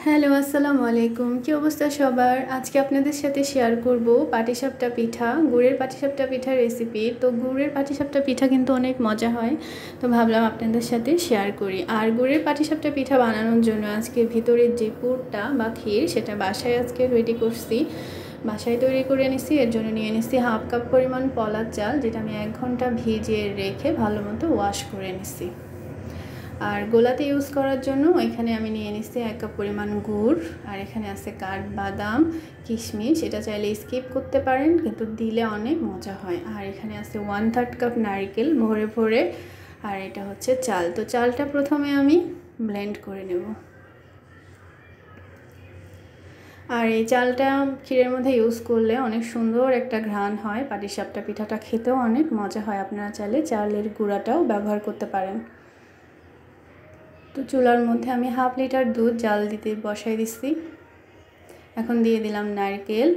Hello, আসসালামু আলাইকুম। কি অবস্থা সবার? আজকে আপনাদের সাথে শেয়ার করব পাটিসাপটা পিঠা, গুড়ের পাটিসাপটা পিঠার রেসিপি। তো গুড়ের পাটিসাপটা পিঠা কিন্তু অনেক মজা হয়, তো ভাবলাম আপনাদের সাথে শেয়ার করি। আর গুড়ের পাটিসাপটা পিঠা বানানোর জন্য আজকে ভিতরের যে পুরটা বা ক্ষীর সেটা বাসায় আজকে রেডি করছি, বাসায় তৈরি করে নিছি। এর জন্য নিয়ে নিছি হাফ কাপ পরিমাণ পলার চাল, যেটা আমি 1 ঘন্টা ভিজিয়ে রেখে ভালো মতো ওয়াশ করে নিছি। আর গোলাতে ইউজ করার জন্য এখানে আমি নিয়ে নিচ্ছি 1 কাপ পরিমাণ গুড়, আর এখানে আছে কাঠবাদাম, কিশমিশ। এটা চাইলে স্কিপ করতে পারেন, কিন্তু দিলে অনেক মজা হয়। আর এখানে আছে 1/3 কাপ নারকেল ভরে ভরে, আর এটা হচ্ছে চাল। তো চালটা প্রথমে আমি ব্লেন্ড করে নেব। আর এই চালটা ক্ষীরের মধ্যে ইউজ করলে অনেক সুন্দর একটা ঘ্রাণ হয়, পাটিসাপটা পিঠাটা খেতেও অনেক মজা হয়। আপনারা চাইলে চালের গুঁড়াটাও ব্যবহার করতে পারেন। তো চুলার মধ্যে আমি হাফ লিটার দুধ জাল দিতে বসাই দিচ্ছি। এখন দিয়ে দিলাম নারকেল,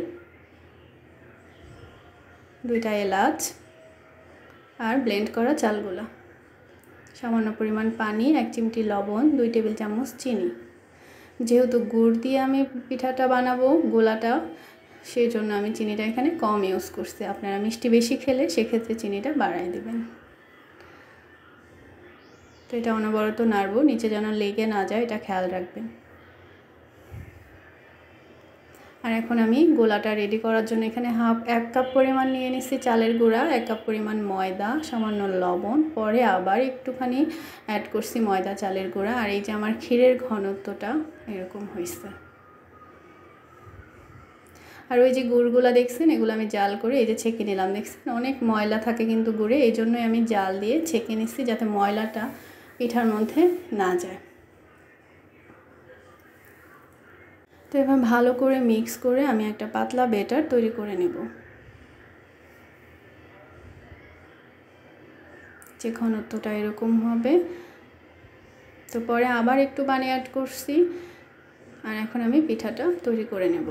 2টা এলাচ আর ব্লেন্ড করা চালগুলা, সামান্য পরিমাণ পানি, 1 চিমটি লবণ, 2 টেবিল চামচ চিনি। যেহেতু গুড় দিয়ে আমি পিঠাটা বানাবো গোলাটা, সেই জন্য আমি চিনিটা এখানে কম ইউজ করছি। আপনারা মিষ্টি বেশি খেলে সেক্ষেত্রে চিনিটা বাড়ায় দেবেন। তো এটা অনবরত নাড়বো, নিচে যেন লেগে না যায়, এটা খেয়াল রাখবেন। আর এখন আমি গোলাটা রেডি করার জন্য এখানে 1 কাপ পরিমাণ নিয়ে নিচ্ছি চালের গুঁড়া, 1 কাপ পরিমাণ ময়দা, সামান্য লবণ, পরে আবার একটুখানি অ্যাড করছি ময়দা চালের গুঁড়া। আর এই যে আমার ক্ষীরের ঘনত্বটা এরকম হয়েছে। আর ওই যে গুড়গুলা দেখছেন, এগুলো আমি জাল করে এই যে ছেঁকে নিলাম। দেখছেন অনেক ময়লা থাকে কিন্তু গুড়ে, এই জন্যই আমি জাল দিয়ে ছেঁকে নিচ্ছি, যাতে ময়লাটা পিঠার মধ্যে না যায়। তো এবার ভালো করে মিক্স করে আমি একটা পাতলা ব্যাটার তৈরি করে নেব। যে ঘনত্বটা এরকম হবে। তো পরে আবার একটু পানি অ্যাড করছি, আর এখন আমি পিঠাটা তৈরি করে নেব।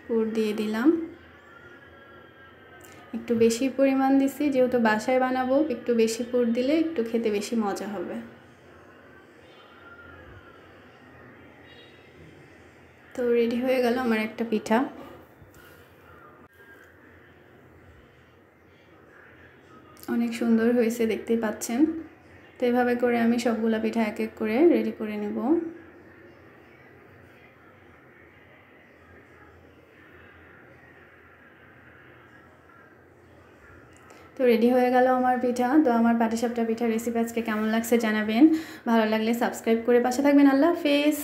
পুর দিয়ে দিলাম, একটু বেশি পরিমাণ দিছি, যেহেতু বাসায় বানাবো একটু বেশি পুর দিলে একটু খেতে বেশি মজা হবে। তো রেডি হয়ে গেল আমার একটা পিঠা। অনেক সুন্দর হয়েছে, দেখতেই পাচ্ছেন। তো এভাবে করে আমি সবগুলা পিঠা এক এক করে রেডি করে নেব। তো রেডি হয়ে গেল আমার পিঠা। তো আমার পাটিসাপটা পিঠার রেসিপি আজকে কেমন লাগছে জানাবেন। ভালো লাগলে সাবস্ক্রাইব করে পাশে থাকবেন। আল্লাহ হাফেজ।